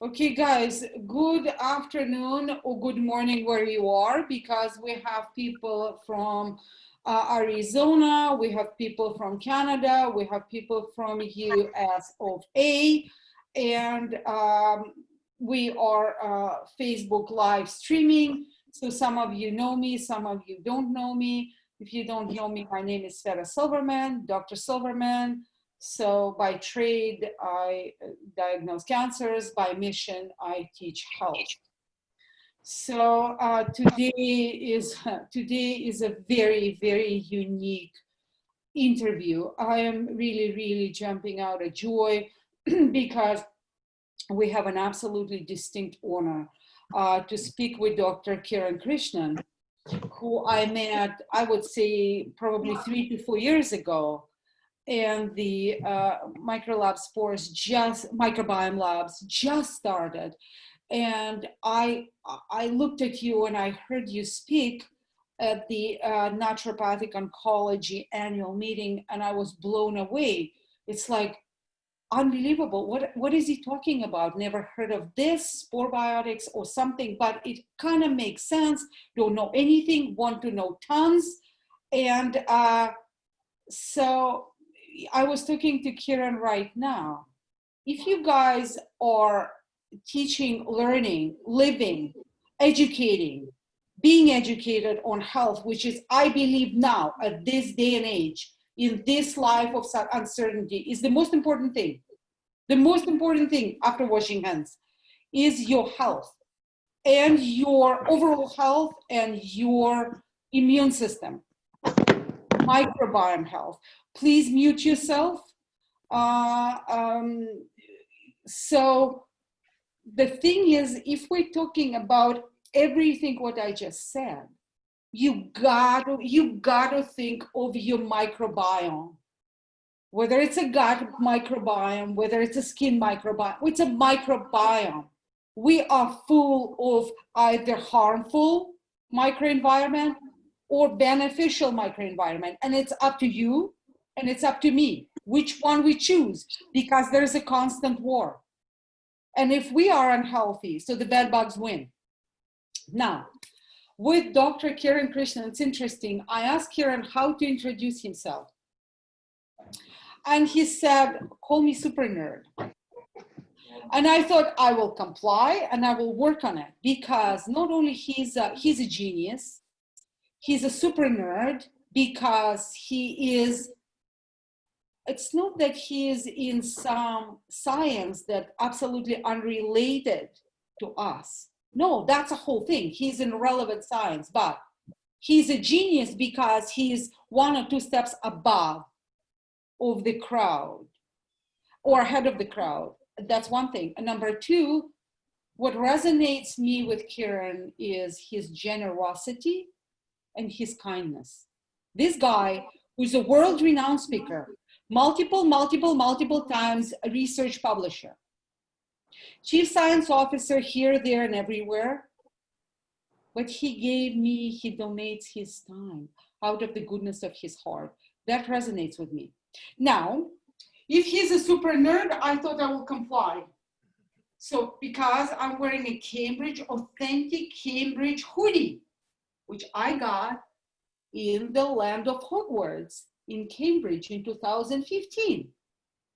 Okay, guys, good afternoon or good morning where you are, because we have people from Arizona, we have people from Canada, we have people from US of A, and we are Facebook live streaming. So some of you know me, some of you don't know me. If you don't know me, my name is Sveta Silverman, Dr. Silverman. So by trade, I diagnose cancers. By mission, I teach health. So today is a very, very unique interview. I am really jumping out of joy because we have an absolutely distinct honor to speak with Dr. Kiran Krishnan, who I met, I would say, probably 3 to 4 years ago. And the microlab Spores microbiome labs just started. And I looked at you and I heard you speak at the Naturopathic Oncology annual meeting, and I was blown away. It's like unbelievable. What is he talking about? Never heard of this, Probiotics or something, but it kind of makes sense. Don't know anything, want to know tons. And so I was talking to Kiran right now. If you guys are teaching, learning, living, educating, being educated on health, which is, I believe now, at this day and age, in this life of uncertainty, is the most important thing. The most important thing after washing hands is your health and your overall health and your immune system. Microbiome health. Please mute yourself. So the thing is, if we're talking about everything what I just said, you gotta think of your microbiome. Whether it's a gut microbiome, whether it's a skin microbiome, it's a microbiome. We are full of either harmful microenvironment or beneficial microenvironment. And it's up to you and it's up to me which one we choose, because there's a constant war. And if we are unhealthy, so the bed bugs win. Now, with Dr. Kiran Krishnan, it's interesting. I asked Kiran how to introduce himself. And he said, call me super nerd. And I thought I will comply and I will work on it, because not only he's a genius, he's a super nerd, because he is, it's not that he is in some science that absolutely unrelated to us. No, that's a whole thing. He's in relevant science, but he's a genius because he's 1 or 2 steps above of the crowd or ahead of the crowd. That's one thing. And number 2, what resonates me with Kiran is his generosity and his kindness. This guy, who's a world-renowned speaker, multiple times a research publisher, chief science officer here, there, and everywhere, but he donates his time out of the goodness of his heart. That resonates with me. Now, if he's a super nerd, I thought I will comply. So because I'm wearing a Cambridge, authentic Cambridge hoodie, which I got in the land of Hogwarts in Cambridge in 2015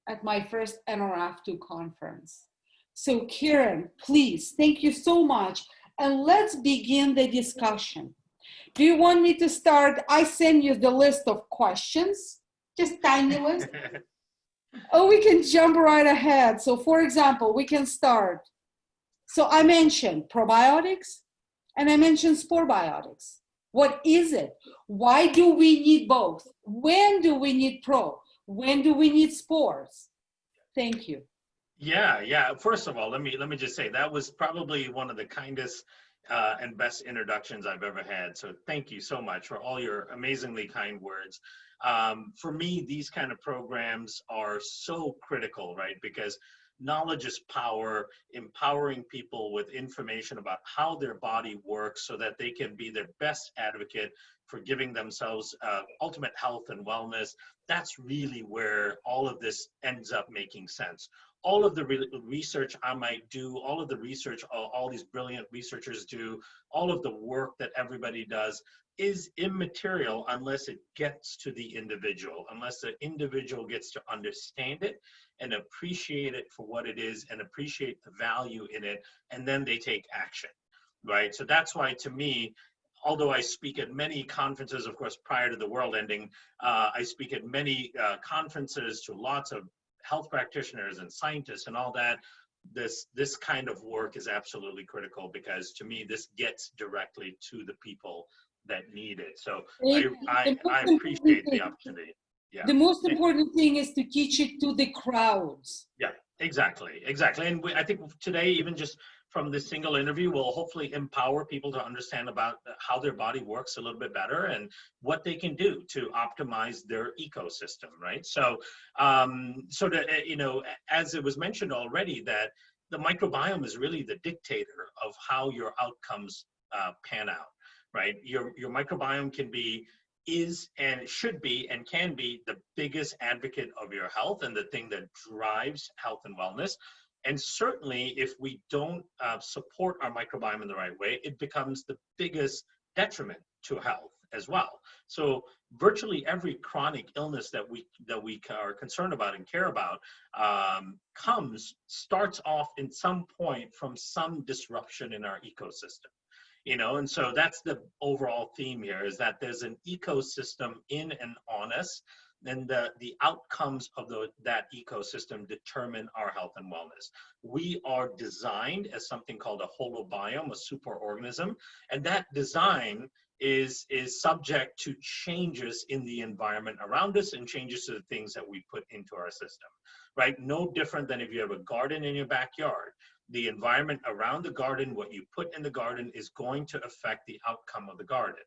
at my first NRF2 conference. So Kiran, please, thank you so much. And let's begin the discussion. Do you want me to start? I send you the list of questions, just tiny list. Oh, we can jump right ahead. So for example, we can start. So I mentioned probiotics and I mentioned Sporebiotics. What is it? Why do we need both? When do we need pro? When do we need spores? Thank you. Yeah. First of all, let me just say that was probably one of the kindest and best introductions I've ever had. So thank you so much for all your amazingly kind words. For me, these kind of programs are so critical, right? Because knowledge is power, empowering people with information about how their body works so that they can be their best advocate for giving themselves ultimate health and wellness. That's really where all of this ends up making sense. all of the research I might do, all of the research all these brilliant researchers do, all of the work that everybody does is immaterial unless it gets to the individual, unless the individual gets to understand it and appreciate it for what it is and appreciate the value in it, and then they take action, right? So that's why, to me, although I speak at many conferences, of course, prior to the world ending, I speak at many conferences to lots of health practitioners and scientists and all that. This kind of work is absolutely critical, because to me, this gets directly to the people that need it. So I appreciate the opportunity. Yeah. The most important thing is to teach it to the crowds. Yeah, exactly. And I think today, even just from this single interview, will hopefully empower people to understand about how their body works a little bit better and what they can do to optimize their ecosystem, right? So, as it was mentioned already, that the microbiome is really the dictator of how your outcomes pan out, right? Your microbiome is and should be and can be the biggest advocate of your health and the thing that drives health and wellness. And certainly, if we don't support our microbiome in the right way, it becomes the biggest detriment to health as well. So virtually every chronic illness that we are concerned about and care about starts off in some point from some disruption in our ecosystem. And so that's the overall theme here, is that there's an ecosystem in and on us, and the outcomes of that ecosystem determine our health and wellness. We are designed as something called a holobiome, a superorganism, and that design is subject to changes in the environment around us and changes to the things that we put into our system, right? No different than if you have a garden in your backyard. The environment around the garden, what you put in the garden, is going to affect the outcome of the garden.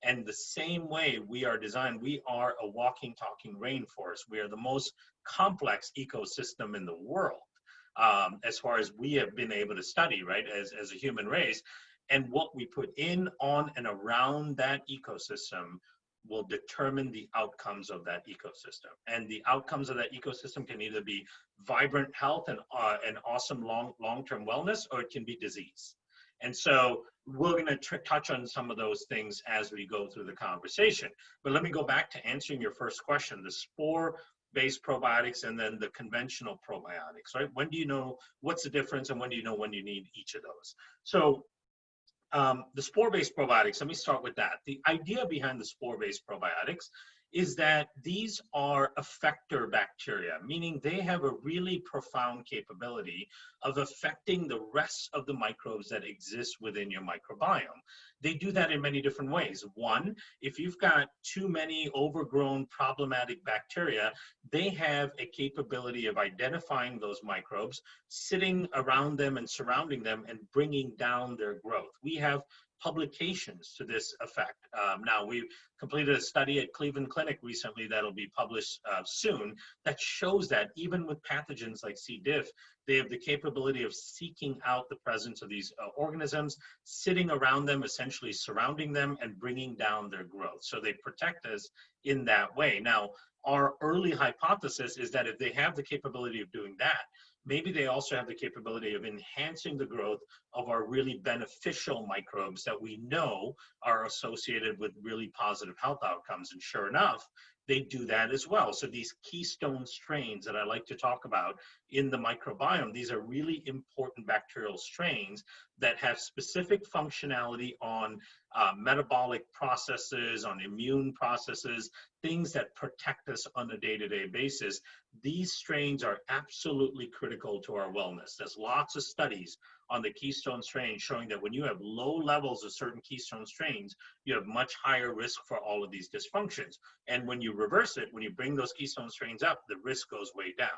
And the same way we are designed, we are a walking, talking rainforest. We are the most complex ecosystem in the world, as far as we have been able to study, right, as a human race. And what we put in, on, and around that ecosystem will determine the outcomes of that ecosystem. And the outcomes of that ecosystem can either be vibrant health and awesome long-term wellness, or it can be disease. And so we're going to touch on some of those things as we go through the conversation. But let me go back to answering your first question, the spore-based probiotics and then the conventional probiotics, right? When do you know what's the difference, and when do you know when you need each of those? So the spore-based probiotics, let me start with that. The idea behind the spore-based probiotics is that these are effector bacteria, meaning they have a really profound capability of affecting the rest of the microbes that exist within your microbiome. They do that in many different ways. One, if you've got too many overgrown problematic bacteria, they have a capability of identifying those microbes, sitting around them and surrounding them, and bringing down their growth. We have publications to this effect. Now, we've completed a study at Cleveland Clinic recently that'll be published soon that shows that even with pathogens like C. diff, they have the capability of seeking out the presence of these organisms, sitting around them, essentially surrounding them, and bringing down their growth. So they protect us in that way. Now, our early hypothesis is that if they have the capability of doing that, maybe they also have the capability of enhancing the growth of our really beneficial microbes that we know are associated with really positive health outcomes. And sure enough, they do that as well. So these keystone strains that I like to talk about in the microbiome, these are really important bacterial strains that have specific functionality on metabolic processes, on immune processes, things that protect us on a day-to-day basis. These strains are absolutely critical to our wellness. There's lots of studies on the keystone strains showing that when you have low levels of certain keystone strains, you have much higher risk for all of these dysfunctions. And when you reverse it, when you bring those keystone strains up, the risk goes way down.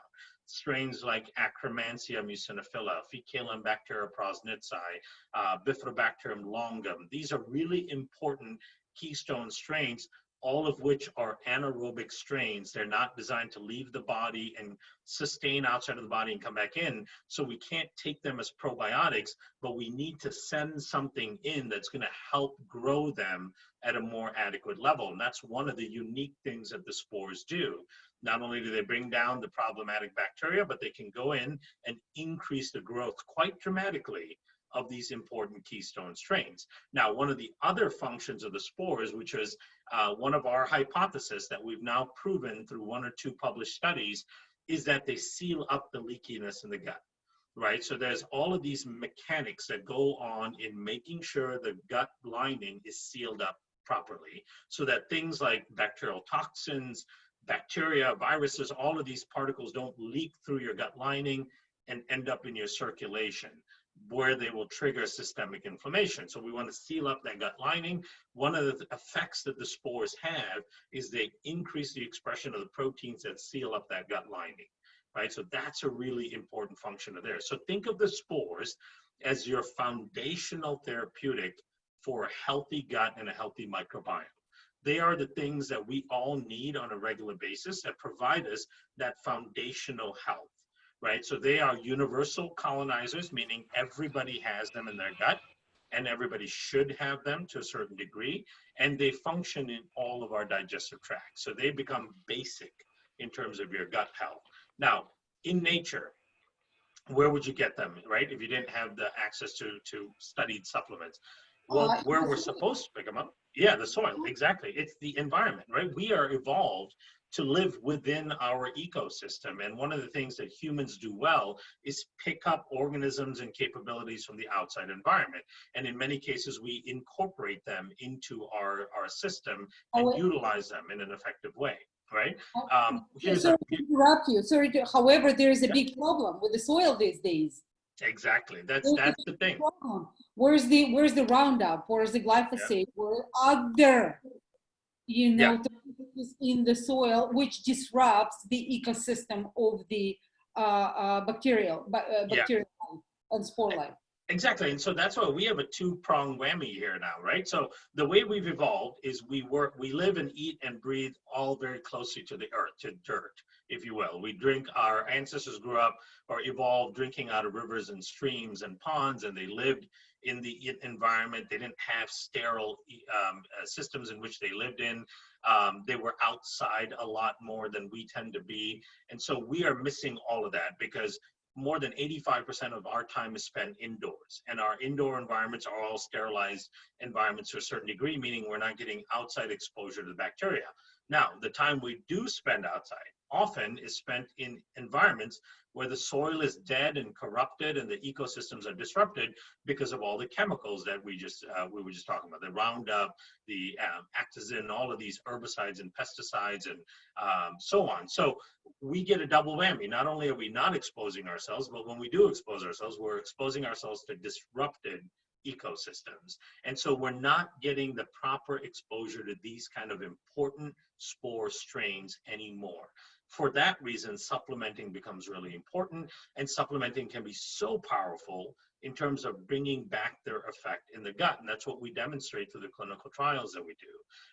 Strains like Akkermansia muciniphila, Faecalibacterium prausnitzii, Bifidobacterium longum, these are really important keystone strains all of which are anaerobic strains. They're not designed to leave the body and sustain outside of the body and come back in. So we can't take them as probiotics, but we need to send something in that's going to help grow them at a more adequate level. And that's one of the unique things that the spores do. Not only do they bring down the problematic bacteria, but they can go in and increase the growth quite dramatically of these important keystone strains. Now, one of the other functions of the spores, which is one of our hypotheses that we've now proven through 1 or 2 published studies, is that they seal up the leakiness in the gut, right? So there's all of these mechanics that go on in making sure the gut lining is sealed up properly, so that things like bacterial toxins, bacteria, viruses, all of these particles don't leak through your gut lining and end up in your circulation, where they will trigger systemic inflammation. So we want to seal up that gut lining. One of the effects that the spores have is they increase the expression of the proteins that seal up that gut lining, right? So that's a really important function of theirs. So think of the spores as your foundational therapeutic for a healthy gut and a healthy microbiome. They are the things that we all need on a regular basis that provide us that foundational health, right? So they are universal colonizers, meaning everybody has them in their gut and everybody should have them to a certain degree. And they function in all of our digestive tracts. So they become basic in terms of your gut health. Now, in nature, where would you get them, right? If you didn't have the access to studied supplements. Well, where we're supposed to pick them up, yeah, the soil, exactly. It's the environment, right? We are evolved to live within our ecosystem. And one of the things that humans do well is pick up organisms and capabilities from the outside environment. And in many cases, we incorporate them into our system and utilize them in an effective way, right? Sorry to interrupt you. However, there is a big problem with the soil these days. Exactly. That's the thing. Problem. Where's the Roundup? Where's the glyphosate? Where other, in the soil, which disrupts the ecosystem of the bacterial and spore life. Exactly. And so that's why we have a 2-pronged whammy here now, right? So the way we've evolved is we live and eat and breathe all very closely to the earth, to dirt, if you will. Our ancestors grew up or evolved drinking out of rivers and streams and ponds, and they lived in the environment. They didn't have sterile systems in which they lived in. They were outside a lot more than we tend to be. And so we are missing all of that because more than 85% of our time is spent indoors, and our indoor environments are all sterilized environments to a certain degree, meaning we're not getting outside exposure to the bacteria. Now, the time we do spend outside often is spent in environments where the soil is dead and corrupted and the ecosystems are disrupted because of all the chemicals that we were just talking about, the Roundup, the Actazin, all of these herbicides and pesticides and so on. So we get a double whammy. Not only are we not exposing ourselves, but when we do expose ourselves, we're exposing ourselves to disrupted ecosystems. And so we're not getting the proper exposure to these kind of important spore strains anymore. For that reason, supplementing becomes really important, and supplementing can be so powerful in terms of bringing back their effect in the gut. And that's what we demonstrate through the clinical trials that we do,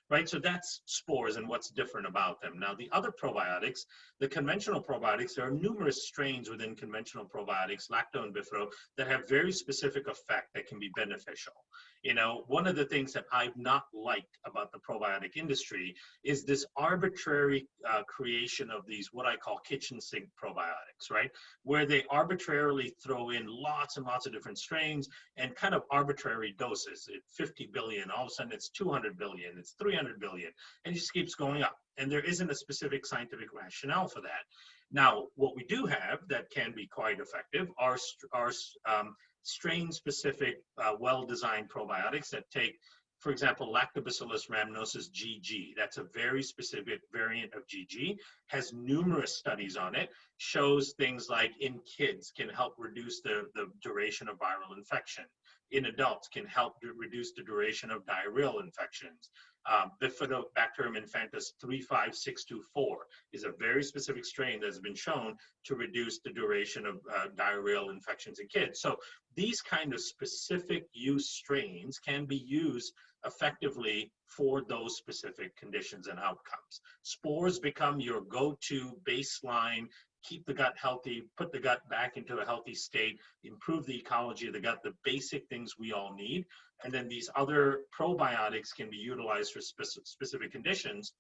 right? So that's spores and what's different about them. Now, the other probiotics, the conventional probiotics, there are numerous strains within conventional probiotics, lacto and bifidobacterium, that have very specific effect that can be beneficial. One of the things that I've not liked about the probiotic industry is this arbitrary creation of these, what I call kitchen sink probiotics, right? Where they arbitrarily throw in lots and lots of different strains and kind of arbitrary doses. At 50 billion, all of a sudden it's 200 billion, it's 300 billion, and it just keeps going up. And there isn't a specific scientific rationale for that. Now, what we do have that can be quite effective are strain-specific, well-designed probiotics that take, for example, Lactobacillus rhamnosus GG. That's a very specific variant of GG, has numerous studies on it, shows things like in kids can help reduce the duration of viral infection. In adults can help reduce the duration of diarrheal infections. Bifidobacterium infantis 35624 is a very specific strain that's been shown to reduce the duration of diarrheal infections in kids. So these kind of specific use strains can be used effectively for those specific conditions and outcomes. Spores become your go-to baseline, keep the gut healthy, put the gut back into a healthy state, improve the ecology of the gut, the basic things we all need. And then these other probiotics can be utilized for specific conditions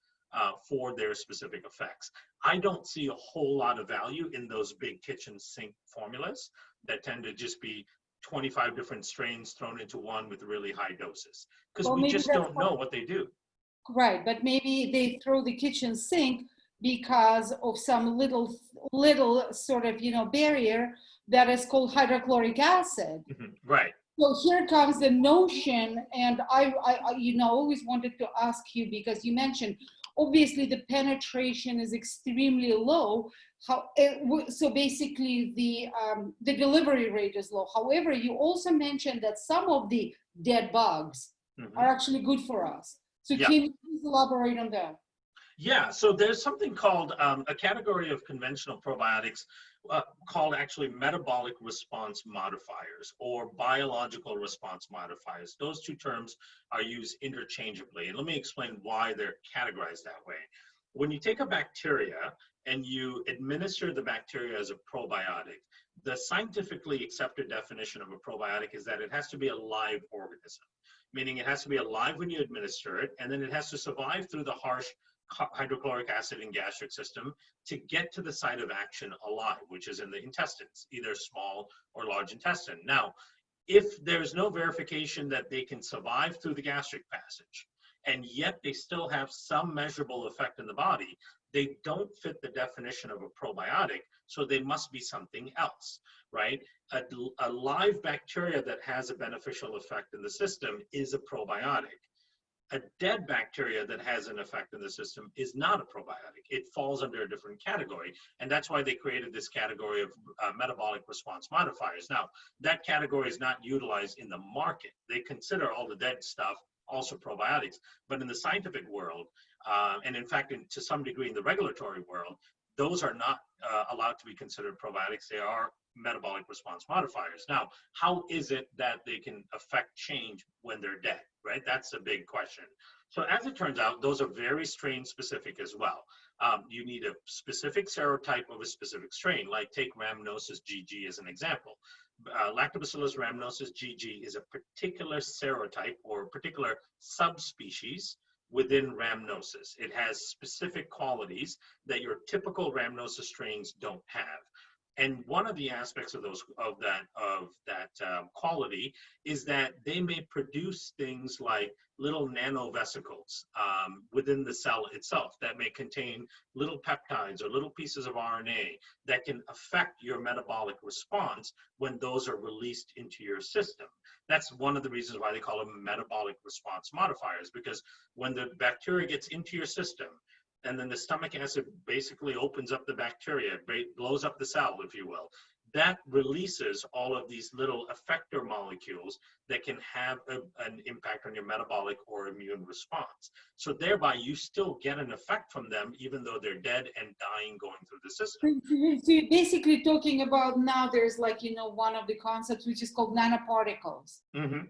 for their specific effects. I don't see a whole lot of value in those big kitchen sink formulas that tend to just be 25 different strains thrown into one with really high doses, because we just don't know what they do. Right, but maybe they throw the kitchen sink because of some little sort of, barrier that is called hydrochloric acid. Right. So here comes the notion, and I always wanted to ask you, because you mentioned obviously the penetration is extremely low. So basically the delivery rate is low. However, you also mentioned that some of the dead bugs are actually good for us. So can you please elaborate on that? Yeah, so there's something called a category of conventional probiotics called actually metabolic response modifiers or biological response modifiers. Those two terms are used interchangeably. And let me explain why they're categorized that way. When you take a bacteria and you administer the bacteria as a probiotic, the scientifically accepted definition of a probiotic is that it has to be a live organism, meaning it has to be alive when you administer it, and then it has to survive through the harsh hydrochloric acid and gastric system to get to the site of action alive, which is in the intestines, either small or large intestine. Now, if there's no verification that they can survive through the gastric passage, and yet they still have some measurable effect in the body, they don't fit the definition of a probiotic, so they must be something else, right? A live bacteria that has a beneficial effect in the system is a probiotic. A dead bacteria that has an effect in the system is not a probiotic. It falls under a different category. And that's why they created this category of metabolic response modifiers. Now, that category is not utilized in the market. They consider all the dead stuff also probiotics. But in the scientific world, and in fact, to some degree in the regulatory world, those are not allowed to be considered probiotics. They are metabolic response modifiers. Now, how is it that they can affect change when they're dead, right? That's a big question. So as it turns out, those are very strain specific as well. You need a specific serotype of a specific strain, like take Rhamnosus GG as an example. Lactobacillus rhamnosus GG is a particular serotype or particular subspecies within Rhamnosus. It has specific qualities that your typical Rhamnosus strains don't have. And one of the aspects of that quality is that they may produce things like little nanovesicles within the cell itself that may contain little peptides or little pieces of RNA that can affect your metabolic response when those are released into your system. That's one of the reasons why they call them metabolic response modifiers, because when the bacteria gets into your system, and then the stomach acid basically opens up the bacteria, blows up the cell, if you will. That releases all of these little effector molecules that can have an impact on your metabolic or immune response. So thereby, you still get an effect from them, even though they're dead and dying going through the system. So you're basically talking about now there's one of the concepts which is called nanoparticles. Mm-hmm.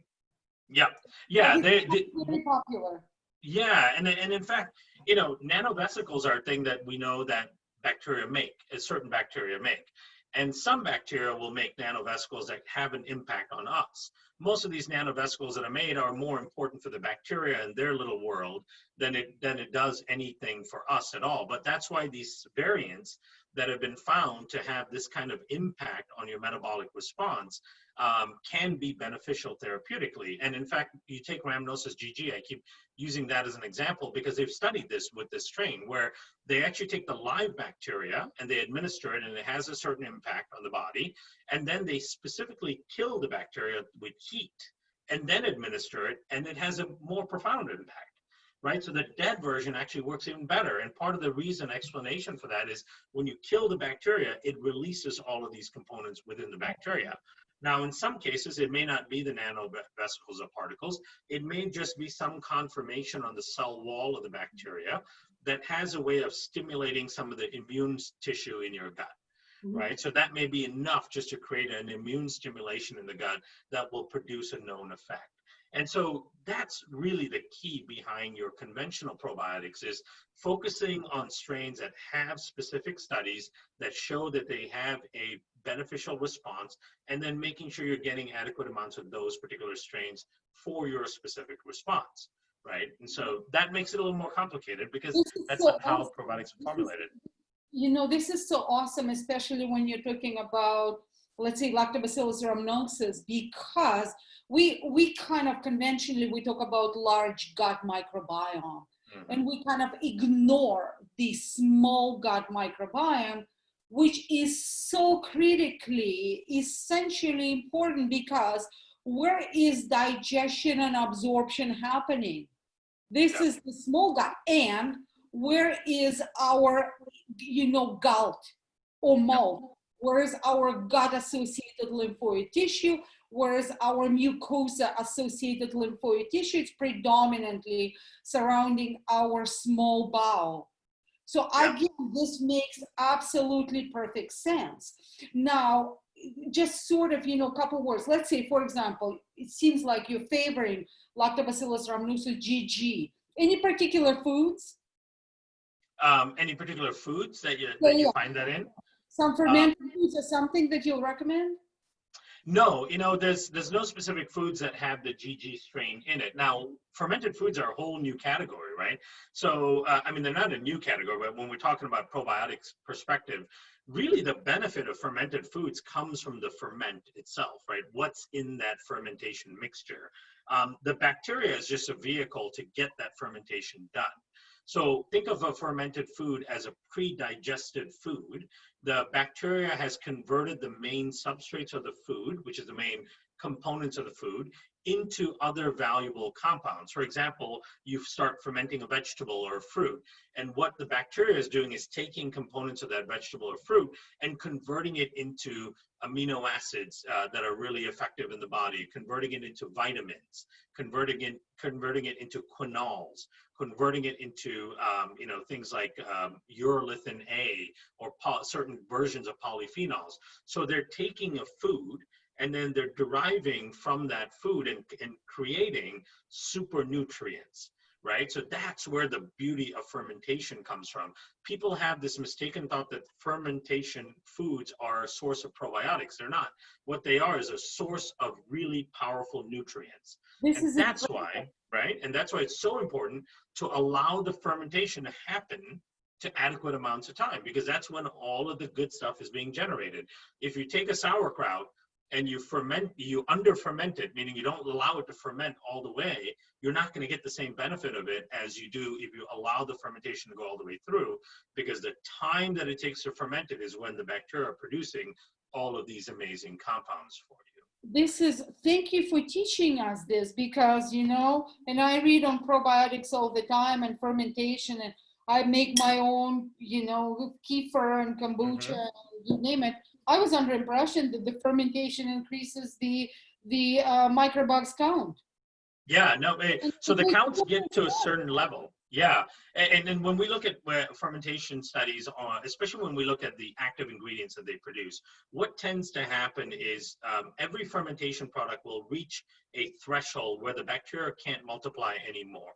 Yeah, yeah, they're very popular. Yeah, and in fact, nanovesicles are a thing that we know that bacteria make, certain bacteria make. And some bacteria will make nanovesicles that have an impact on us. Most of these nanovesicles that are made are more important for the bacteria in their little world than it does anything for us at all. But that's why these variants that have been found to have this kind of impact on your metabolic response can be beneficial therapeutically. And in fact, you take Rhamnosus GG, I keep using that as an example because they've studied this with this strain where they actually take the live bacteria and they administer it and it has a certain impact on the body. And then they specifically kill the bacteria with heat and then administer it, and it has a more profound impact. Right? So the dead version actually works even better. And part of the explanation for that is when you kill the bacteria, it releases all of these components within the bacteria. Now, in some cases, it may not be the nanovesicles or particles. It may just be some conformation on the cell wall of the bacteria that has a way of stimulating some of the immune tissue in your gut, right? So that may be enough just to create an immune stimulation in the gut that will produce a known effect. And so that's really the key behind your conventional probiotics, is focusing on strains that have specific studies that show that they have a beneficial response, and then making sure you're getting adequate amounts of those particular strains for your specific response, right? And so that makes it a little more complicated because that's so not how probiotics are formulated. This is so awesome, especially when you're talking about, let's say, lactobacillus rhamnosus, because we kind of conventionally, we talk about large gut microbiome, and we kind of ignore the small gut microbiome, which is so critically, essentially important, because where is digestion and absorption happening? This is the small gut. And where is our, gout or mold? Where is our gut-associated lymphoid tissue? Where is our mucosa-associated lymphoid tissue? It's predominantly surrounding our small bowel. So again, this makes absolutely perfect sense. Now, just sort of, a couple words. Let's say, for example, it seems like you're favoring Lactobacillus rhamnosus GG. Any particular foods? Any particular foods that you find that in? Some fermented foods or something that you'll recommend? No, there's no specific foods that have the GG strain in it. Now, fermented foods are a whole new category, right? So, they're not a new category, but when we're talking about probiotics perspective, really the benefit of fermented foods comes from the ferment itself, right? What's in that fermentation mixture? The bacteria is just a vehicle to get that fermentation done. So think of a fermented food as a pre-digested food. The bacteria has converted the main substrates of the food, which is the main components of the food, into other valuable compounds. For example, you start fermenting a vegetable or a fruit, and what the bacteria is doing is taking components of that vegetable or fruit and converting it into amino acids that are really effective in the body, converting it into vitamins, converting it into quinols, converting it into things like urolithin A or certain versions of polyphenols. So they're taking a food and then they're deriving from that food and creating super nutrients, right? So that's where the beauty of fermentation comes from. People have this mistaken thought that fermentation foods are a source of probiotics. They're not. What they are is a source of really powerful nutrients. And that's why, right? And that's why it's so important to allow the fermentation to happen to adequate amounts of time, because that's when all of the good stuff is being generated. If you take a sauerkraut and you under ferment it, meaning you don't allow it to ferment all the way, you're not going to get the same benefit of it as you do if you allow the fermentation to go all the way through, because the time that it takes to ferment it is when the bacteria are producing all of these amazing compounds for you. Thank you for teaching us this, because, and I read on probiotics all the time and fermentation, and I make my own, kefir and kombucha, you name it. I was under impression that the fermentation increases the microbugs count. Yeah, no, so the counts get to a certain level. Yeah, and then when we look at fermentation studies, especially when we look at the active ingredients that they produce, what tends to happen is every fermentation product will reach a threshold where the bacteria can't multiply anymore.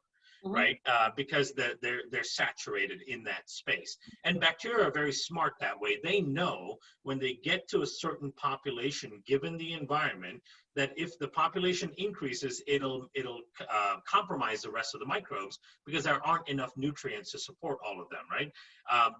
Right? Because they're saturated in that space. And bacteria are very smart that way. They know when they get to a certain population, given the environment, that if the population increases, it'll compromise the rest of the microbes, because there aren't enough nutrients to support all of them, right?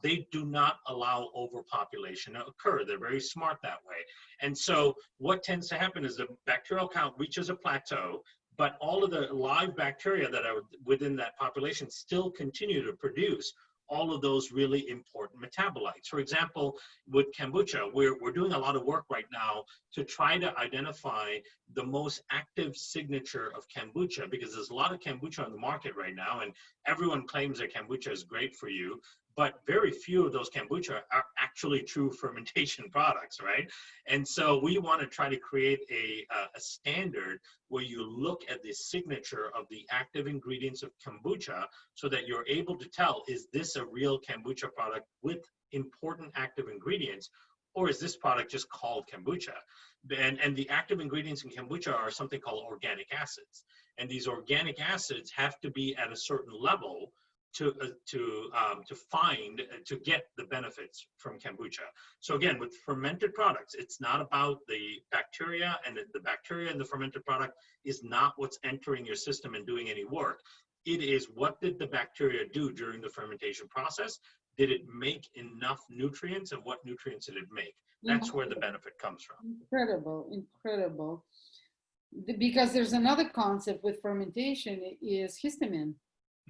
They do not allow overpopulation to occur. They're very smart that way. And so what tends to happen is the bacterial count reaches a plateau, but all of the live bacteria that are within that population still continue to produce all of those really important metabolites. For example, with kombucha, we're doing a lot of work right now to try to identify the most active signature of kombucha, because there's a lot of kombucha on the market right now, and everyone claims that kombucha is great for you. but very few of those kombucha are actually true fermentation products, right? And so we want to try to create a standard where you look at the signature of the active ingredients of kombucha so that you're able to tell, is this a real kombucha product with important active ingredients, or is this product just called kombucha? And the active ingredients in kombucha are something called organic acids. And these organic acids have to be at a certain level to get the benefits from kombucha. So again, with fermented products, it's not about the bacteria, and the bacteria in the fermented product is not what's entering your system and doing any work. It is, what did the bacteria do during the fermentation process? Did it make enough nutrients, and what nutrients did it make? That's where the benefit comes from. Incredible, incredible. Because there's another concept with fermentation is histamine.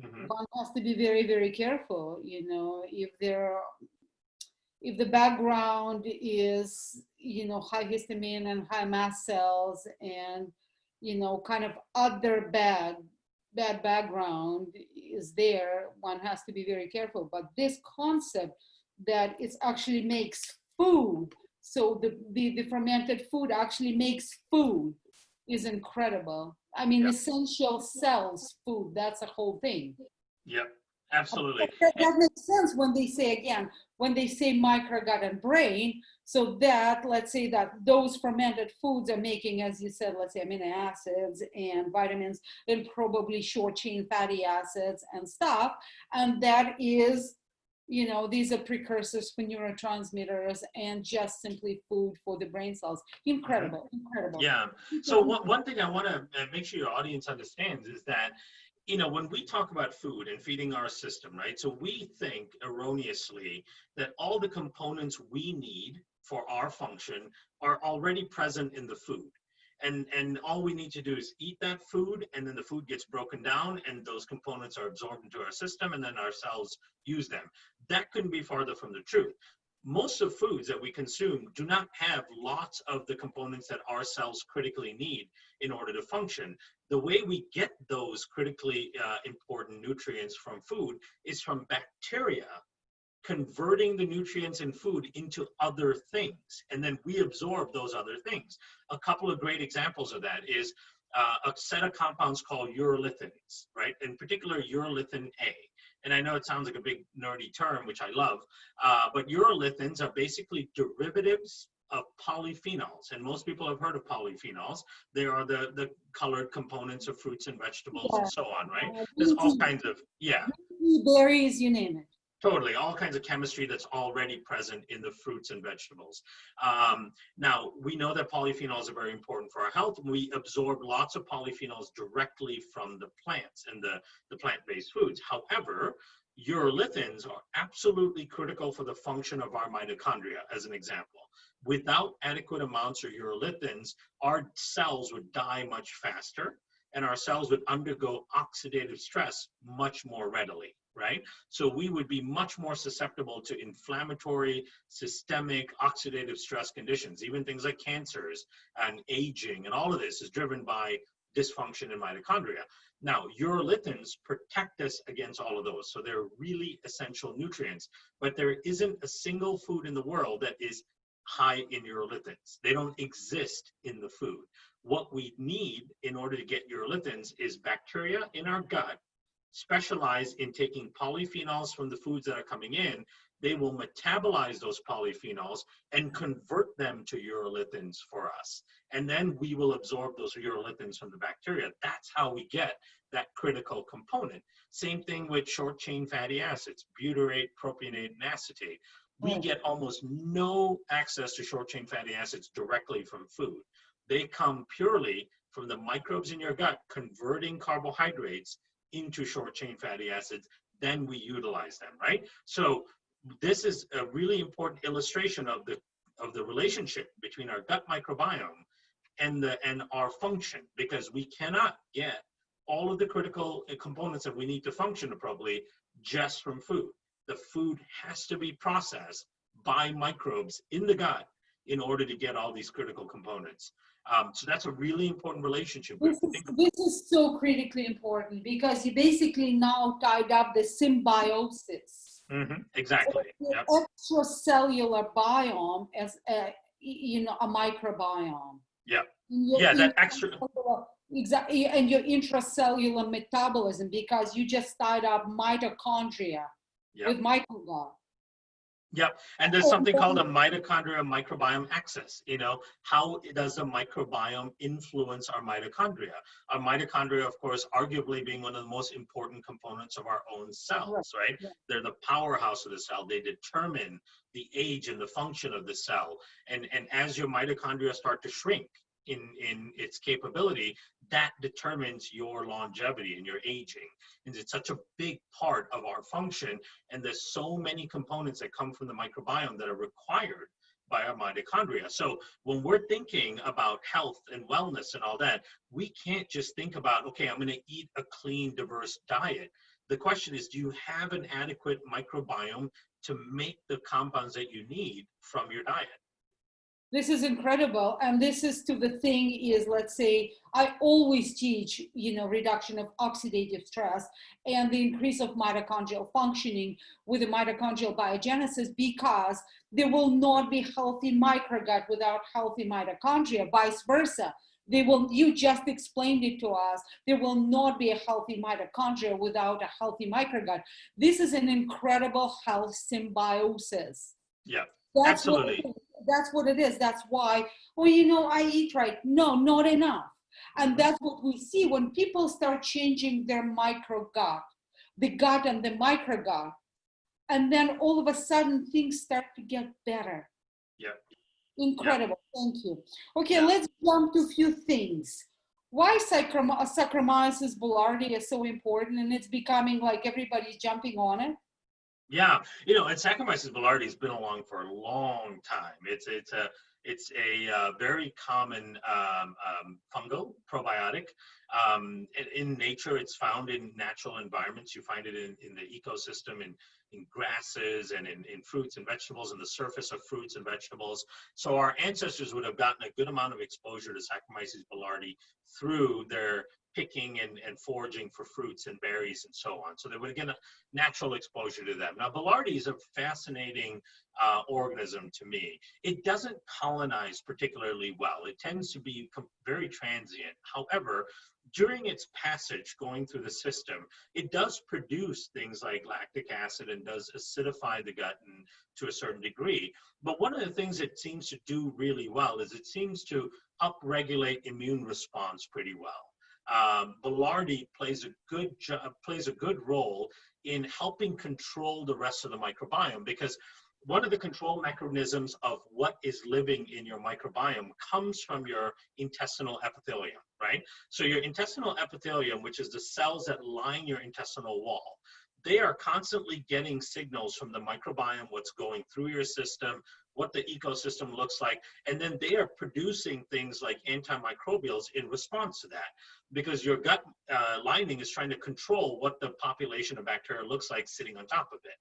Mm-hmm. One has to be very, very careful. You know, if the background is, you know, high histamine and high mast cells, and, you know, kind of other bad background is there, one has to be very careful. But this concept that it actually makes food, so the fermented food actually makes food, is incredible. I mean, Yep. essential cells food, that's a whole thing. Yep, absolutely. That makes sense when they say, again, when they say microgut and brain, so that, let's say that those fermented foods are making, as you said, let's say amino acids and vitamins and probably short chain fatty acids and stuff. And that is, you know, these are precursors for neurotransmitters and just simply food for the brain cells. Incredible, incredible. Yeah. So one thing I want to make sure your audience understands is that, you know, when we talk about food and feeding our system, right? So we think erroneously that all the components we need for our function are already present in the food. And all we need to do is eat that food, and then the food gets broken down and those components are absorbed into our system, and then our cells use them. That couldn't be farther from the truth. Most of foods that we consume do not have lots of the components that our cells critically need in order to function. The way we get those critically important nutrients from food is from bacteria converting the nutrients in food into other things, and then we absorb those other things. A couple of great examples of that is a set of compounds called uralithines, right? In particular, urolithin A. And I know it sounds like a big nerdy term, which I love, but uralithines are basically derivatives of polyphenols. And most people have heard of polyphenols. They are the colored components of fruits and vegetables, and so on, right? There's all kinds of, berries, you name it. Totally, all kinds of chemistry that's already present in the fruits and vegetables. Now, we know that polyphenols are very important for our health. We absorb lots of polyphenols directly from the plants and the plant-based foods. However, uralithines are absolutely critical for the function of our mitochondria, as an example. Without adequate amounts of uralithines, our cells would die much faster, and our cells would undergo oxidative stress much more readily, right? So we would be much more susceptible to inflammatory, systemic, oxidative stress conditions. Even things like cancers and aging, and all of this is driven by dysfunction in mitochondria. Now, uralithines protect us against all of those, so they're really essential nutrients. But there isn't a single food in the world that is high in uralithines. They don't exist in the food. What we need in order to get uralithines is bacteria in our gut specialize in taking polyphenols from the foods that are coming in. They will metabolize those polyphenols and convert them to uralithines for us. And then we will absorb those uralithines from the bacteria. That's how we get that critical component. Same thing with short chain fatty acids, butyrate, propionate, and acetate. We get almost no access to short chain fatty acids directly from food. They come purely from the microbes in your gut converting carbohydrates into short chain fatty acids. Then we utilize them, right? So this is a really important illustration of the relationship between our gut microbiome and our function, because we cannot get all of the critical components that we need to function appropriately just from food. The food has to be processed by microbes in the gut in order to get all these critical components. So that's a really important relationship. This is so critically important, because you basically now tied up the symbiosis Exactly. The Yep. extracellular biome as a, a microbiome. Yep. Your Yeah. That extra. exactly, and your intracellular metabolism, because you just started up mitochondria Yep. with microbiome. Yep. And there's something called a mitochondria microbiome axis. You know, how does the microbiome influence our mitochondria? Our mitochondria, of course, arguably being one of the most important components of our own cells, right? Yeah. They're the powerhouse of the cell. They determine the age and the function of the cell. And as your mitochondria start to shrink in its capability, that determines your longevity and your aging. And it's such a big part of our function. And there's so many components that come from the microbiome that are required by our mitochondria. So when we're thinking about health and wellness and all that, we can't just think about, okay, I'm going to eat a clean, diverse diet. The question is, do you have an adequate microbiome to make the compounds that you need from your diet? This is incredible. And this is to the thing is, let's say, I always teach, reduction of oxidative stress and the increase of mitochondrial functioning with the mitochondrial biogenesis, because there will not be healthy microgut without healthy mitochondria, vice versa. You just explained it to us. There will not be a healthy mitochondria without a healthy microgut. This is an incredible health symbiosis. Yeah, That's absolutely. That's what it is. That's why, I eat right. No, not enough. And that's what we see when people start changing their microgut, the gut and the microgut. And then all of a sudden things start to get better. Yeah. Incredible. Yeah. Thank you. Okay, let's jump to a few things. Why Saccharomyces boulardii is so important, and it's becoming like everybody's jumping on it? Yeah, and Saccharomyces boulardii has been along for a long time. It's a very common fungal probiotic. In nature, it's found in natural environments. You find it in the ecosystem, in grasses and in fruits and vegetables, and the surface of fruits and vegetables. So our ancestors would have gotten a good amount of exposure to Saccharomyces boulardii through their picking and foraging for fruits and berries and so on. So they would get a natural exposure to them. Now, boulardii is a fascinating organism to me. It doesn't colonize particularly well. It tends to be very transient. However, during its passage going through the system, it does produce things like lactic acid and does acidify the gut to a certain degree. But one of the things it seems to do really well is it seems to upregulate immune response pretty well. Boulardii plays a good role in helping control the rest of the microbiome, because one of the control mechanisms of what is living in your microbiome comes from your intestinal epithelium, right? So your intestinal epithelium, which is the cells that line your intestinal wall, they are constantly getting signals from the microbiome, what's going through your system, what the ecosystem looks like, and then they are producing things like antimicrobials in response to that, because your gut lining is trying to control what the population of bacteria looks like sitting on top of it.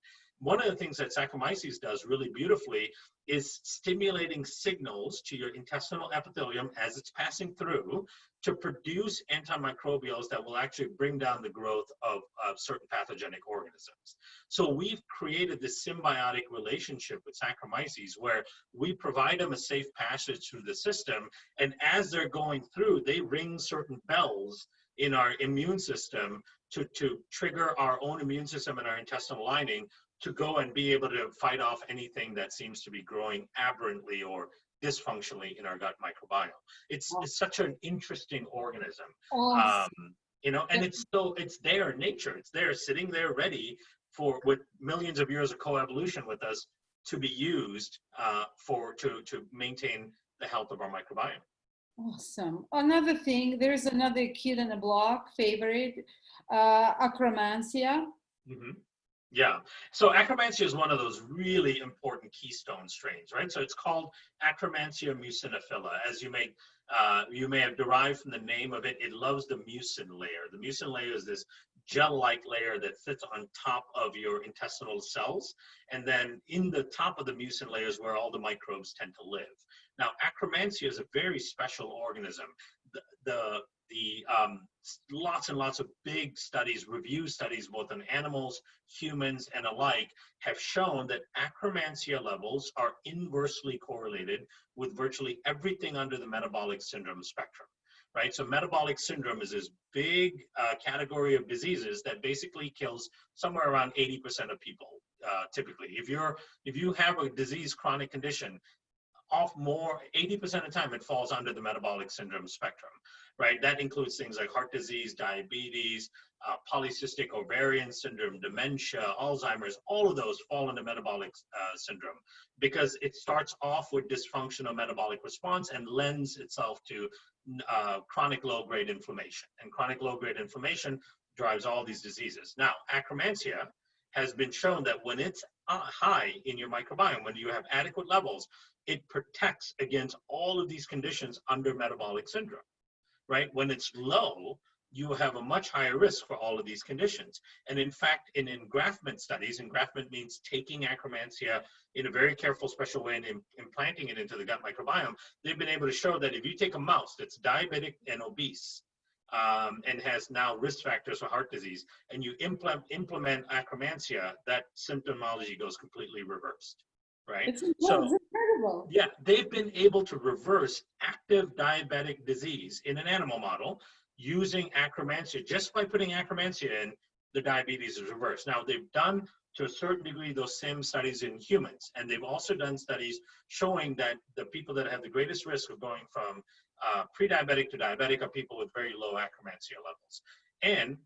One of the things that Saccharomyces does really beautifully is stimulating signals to your intestinal epithelium as it's passing through to produce antimicrobials that will actually bring down the growth of certain pathogenic organisms. So we've created this symbiotic relationship with Saccharomyces where we provide them a safe passage through the system, and as they're going through, they ring certain bells in our immune system to trigger our own immune system and our intestinal lining to go and be able to fight off anything that seems to be growing aberrantly or dysfunctionally in our gut microbiome. It's such an interesting organism, and it's there in nature. It's there, sitting there, ready with millions of years of coevolution with us to be used to maintain the health of our microbiome. Awesome. Another thing, there's another kid in the block favorite, Akkermansia. Mm-hmm. Yeah, so Akkermansia is one of those really important keystone strains, right? So it's called Akkermansia muciniphila. As you may have derived from the name of it, it loves the mucin layer. The mucin layer is this gel-like layer that sits on top of your intestinal cells, and then in the top of the mucin layer is where all the microbes tend to live. Now, Akkermansia is a very special organism. The lots and lots of big studies, review studies, both on animals, humans, and alike, have shown that Akkermansia levels are inversely correlated with virtually everything under the metabolic syndrome spectrum, right? So metabolic syndrome is this big category of diseases that basically kills somewhere around 80% of people, typically. If you have a disease, chronic condition, 80% of the time it falls under the metabolic syndrome spectrum, right? That includes things like heart disease, diabetes, polycystic ovarian syndrome, dementia, Alzheimer's. All of those fall into metabolic syndrome because it starts off with dysfunctional metabolic response and lends itself to chronic low-grade inflammation. And chronic low-grade inflammation drives all these diseases. Now, Akkermansia has been shown that when it's high in your microbiome, when you have adequate levels, it protects against all of these conditions under metabolic syndrome, right? When it's low, you have a much higher risk for all of these conditions. And in fact, in engraftment studies, engraftment means taking Akkermansia in a very careful, special way and implanting it into the gut microbiome. They've been able to show that if you take a mouse that's diabetic and obese, and has now risk factors for heart disease, and you implement Akkermansia, that symptomology goes completely reversed, right? It's incredible. Yeah, they've been able to reverse active diabetic disease in an animal model using Akkermansia. Just by putting Akkermansia in, the diabetes is reversed. Now, they've done, to a certain degree, those same studies in humans, and they've also done studies showing that the people that have the greatest risk of going from pre-diabetic to diabetic are people with very low Akkermansia levels. And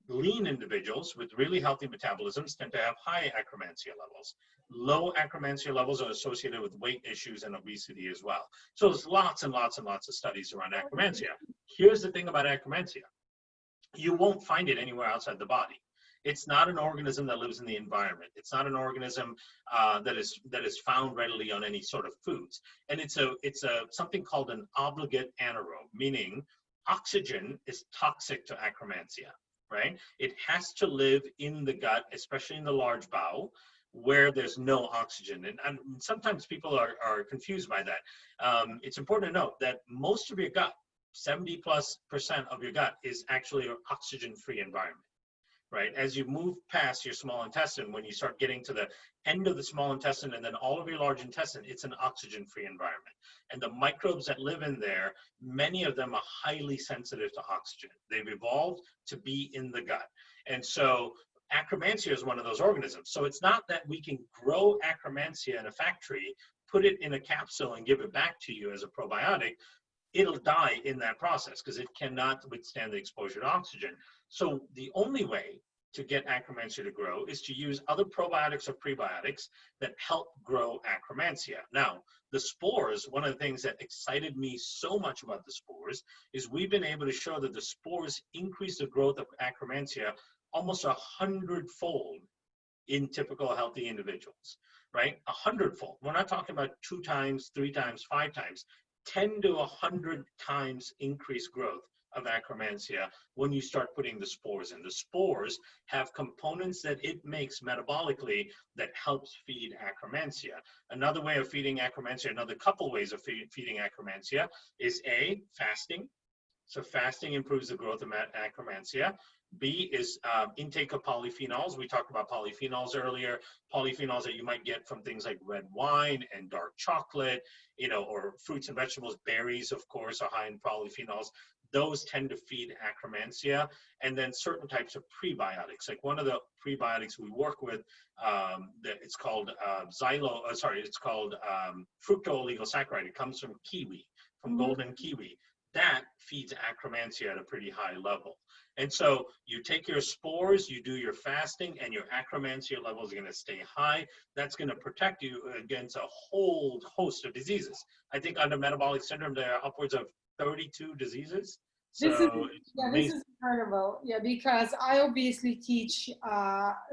lean individuals with really healthy metabolisms tend to have high Akkermansia levels. Low Akkermansia levels are associated with weight issues and obesity as well. So there's lots and lots and lots of studies around Akkermansia. Here's the thing about Akkermansia. You won't find it anywhere outside the body. It's not an organism that lives in the environment. It's not an organism that is found readily on any sort of foods. And it's something called an obligate anaerobe, meaning oxygen is toxic to Akkermansia, right? It has to live in the gut, especially in the large bowel, where there's no oxygen. And sometimes people are confused by that. It's important to note that most of your gut, 70+% of your gut, is actually an oxygen-free environment. Right? As you move past your small intestine, when you start getting to the end of the small intestine and then all of your large intestine, it's an oxygen-free environment. And the microbes that live in there, many of them are highly sensitive to oxygen. They've evolved to be in the gut. And so Akkermansia is one of those organisms. So it's not that we can grow Akkermansia in a factory, put it in a capsule and give it back to you as a probiotic. It'll die in that process because it cannot withstand the exposure to oxygen. So the only way to get Akkermansia to grow is to use other probiotics or prebiotics that help grow Akkermansia. Now, the spores, one of the things that excited me so much about the spores is we've been able to show that the spores increase the growth of Akkermansia almost 100-fold in typical healthy individuals, right? 100-fold. We're not talking about 2 times, 3 times, 5 times. 10 to 100 times increased growth of Akkermansia when you start putting the spores in. The spores have components that it makes metabolically that helps feed Akkermansia. Another way of feeding Akkermansia, another couple ways of feeding Akkermansia is A, fasting. So fasting improves the growth of Akkermansia. B is intake of polyphenols. We talked about polyphenols earlier. Polyphenols that you might get from things like red wine and dark chocolate, or fruits and vegetables. Berries, of course, are high in polyphenols. Those tend to feed Akkermansia. And then certain types of prebiotics. Like one of the prebiotics we work with, it's called fructo-oligosaccharides. It comes from kiwi, from golden kiwi. That feeds Akkermansia at a pretty high level. And so you take your spores, you do your fasting, and your Akkermansia levels are going to stay high. That's going to protect you against a whole host of diseases. I think under metabolic syndrome, there are upwards of 32 diseases. This is incredible. Yeah, because I obviously teach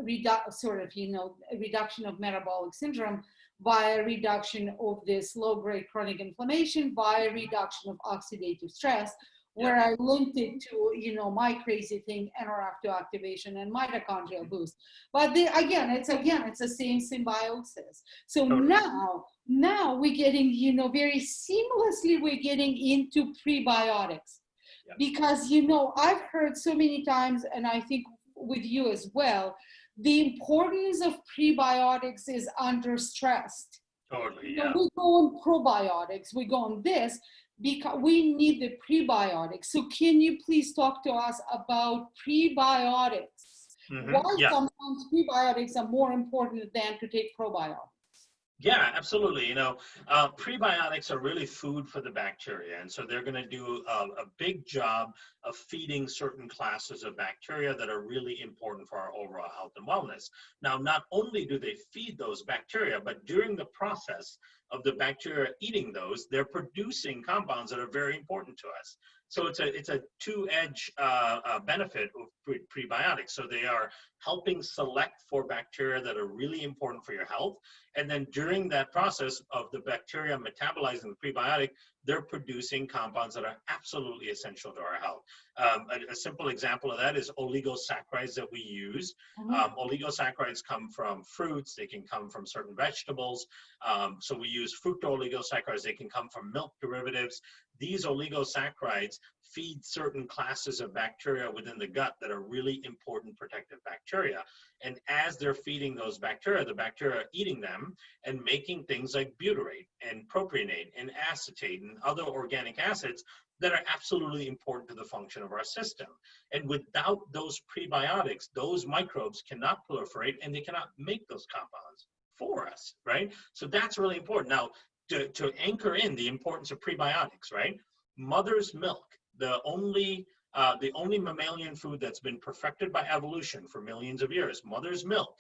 reduction of metabolic syndrome via reduction of this low-grade chronic inflammation, via reduction of oxidative stress, where I linked it to, my crazy thing, NRF2 activation and mitochondrial boost. But it's the same symbiosis. So now we're getting, very seamlessly, we're getting into prebiotics. Because, you know, I've heard so many times, and I think with you as well, the importance of prebiotics is under stress. Totally, You know, yeah. we go on probiotics, we go on this, because we need the prebiotics. So can you please talk to us about prebiotics? Why Yeah. sometimes prebiotics are more important than to take probiotics? Yeah, absolutely. You know, prebiotics are really food for the bacteria. And so they're going to do a big job of feeding certain classes of bacteria that are really important for our overall health and wellness. Now, not only do they feed those bacteria, but during the process of the bacteria eating those, they're producing compounds that are very important to us. So it's a two-edge benefit of prebiotics. So they are helping select for bacteria that are really important for your health. And then during that process of the bacteria metabolizing the prebiotic, they're producing compounds that are absolutely essential to our health. A simple example of that is oligosaccharides that we use. Oligosaccharides come from fruits. They can come from certain vegetables. So we use fructooligosaccharides. They can come from milk derivatives. These oligosaccharides feed certain classes of bacteria within the gut that are really important protective bacteria. And as they're feeding those bacteria, the bacteria are eating them and making things like butyrate and propionate and acetate and other organic acids that are absolutely important to the function of our system. And without those prebiotics, those microbes cannot proliferate and they cannot make those compounds for us, right? So that's really important. Now, to anchor in the importance of prebiotics, right? Mother's milk, the only mammalian food that's been perfected by evolution for millions of years, mother's milk,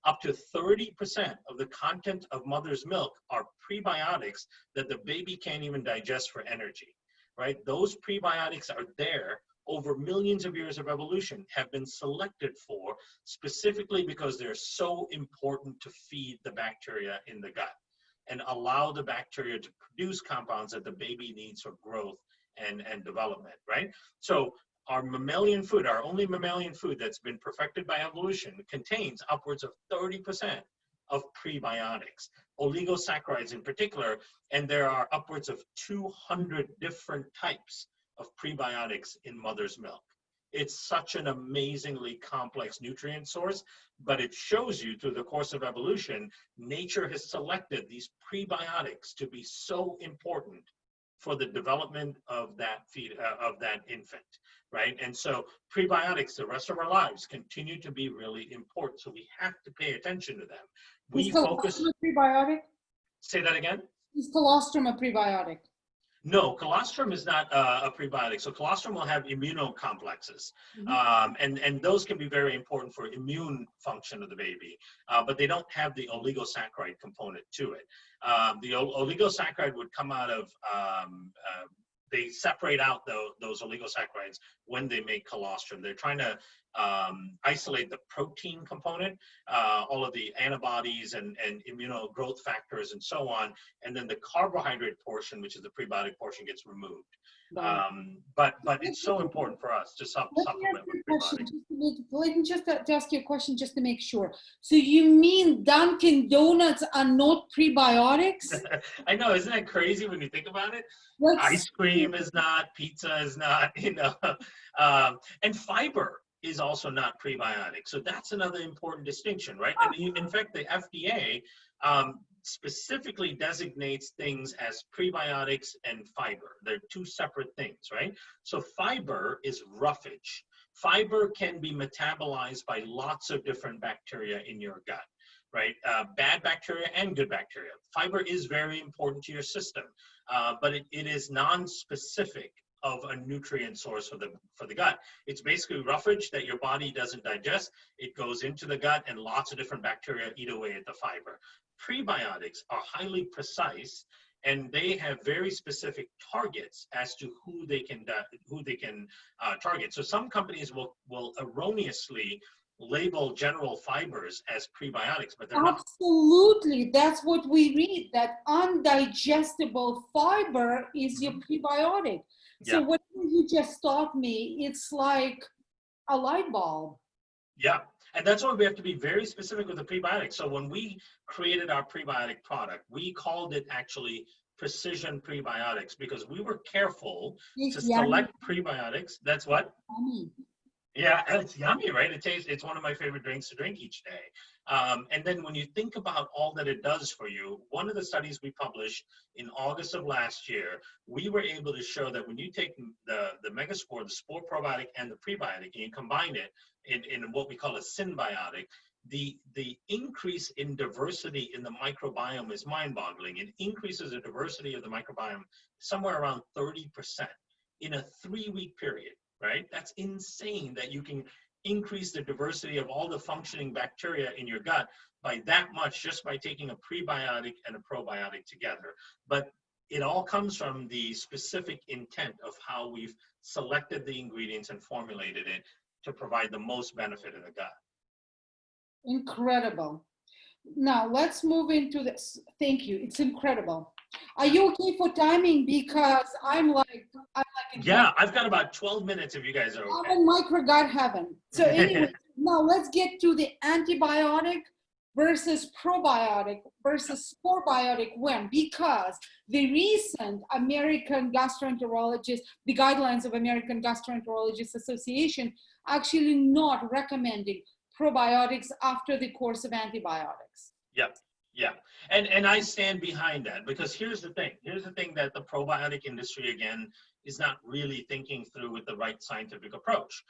up to 30% of the content of mother's milk are prebiotics that the baby can't even digest for energy, right? Those prebiotics are there over millions of years of evolution, have been selected for specifically because they're so important to feed the bacteria in the gut and allow the bacteria to produce compounds that the baby needs for growth and development, right? So our mammalian food, our only mammalian food that's been perfected by evolution, contains upwards of 30% of prebiotics, oligosaccharides in particular, and there are upwards of 200 different types of prebiotics in mother's milk. It's such an amazingly complex nutrient source, but it shows you through the course of evolution, nature has selected these prebiotics to be so important for the development of that infant, right? And so prebiotics the rest of our lives continue to be really important. So we have to pay attention to them. We focus. Is colostrum a prebiotic? Say that again? Is colostrum a prebiotic? No, colostrum is not a prebiotic. So colostrum will have immunocomplexes, and those can be very important for immune function of the baby, but they don't have the oligosaccharide component to it. The oligosaccharide would come out of, they separate out those oligosaccharides when they make colostrum. They're trying to isolate the protein component, all of the antibodies and immuno growth factors and so on, and then the carbohydrate portion, which is the prebiotic portion, gets removed. But it's so important for us to supplement with prebiotics. Let me just ask you a question just to make sure. So you mean Dunkin' Donuts are not prebiotics? I know, isn't that crazy when you think about it? Ice cream is not, pizza is not, you know, and fiber is also not prebiotic. So that's another important distinction, right? And in fact, the FDA specifically designates things as prebiotics and fiber. They're two separate things, right? So fiber is roughage. Fiber can be metabolized by lots of different bacteria in your gut, right? Bad bacteria and good bacteria. Fiber is very important to your system, but it is non-specific of a nutrient source for the gut. It's basically roughage that your body doesn't digest. It goes into the gut and lots of different bacteria eat away at the fiber. Prebiotics are highly precise and they have very specific targets as to who they can target. So some companies will erroneously label general fibers as prebiotics, but they're not. Absolutely, that's what we read, that undigestible fiber is your prebiotic. So what you just taught me, it's like a light bulb. Yeah, and that's why we have to be very specific with the prebiotics. So when we created our prebiotic product, we called it actually precision prebiotics because we were careful to It's yummy. select prebiotics. That's what? Yummy. Yeah, and it's yummy, right? It's one of my favorite drinks to drink each day. And then when you think about all that it does for you, one of the studies we published in August of last year, we were able to show that when you take the Megaspore, the Spore probiotic and the prebiotic, and you combine it in what we call a synbiotic, the increase in diversity in the microbiome is mind-boggling. It increases the diversity of the microbiome somewhere around 30% in a 3-week period. Right? That's insane that you can increase the diversity of all the functioning bacteria in your gut by that much just by taking a prebiotic and a probiotic together. But it all comes from the specific intent of how we've selected the ingredients and formulated it to provide the most benefit in the gut. Incredible. Now let's move into this. Thank you. It's incredible. Are you okay for timing? Because I'm like yeah, I've got about 12 minutes if you guys are okay. I'm in micro gut heaven. So anyway, now let's get to the antibiotic versus probiotic versus sporebiotic when, because the recent American Gastroenterologist, the guidelines of American Gastroenterologists Association actually not recommending probiotics after the course of antibiotics. Yep. Yeah, and I stand behind that because here's the thing. Here's the thing that the probiotic industry, again, is not really thinking through with the right scientific approach.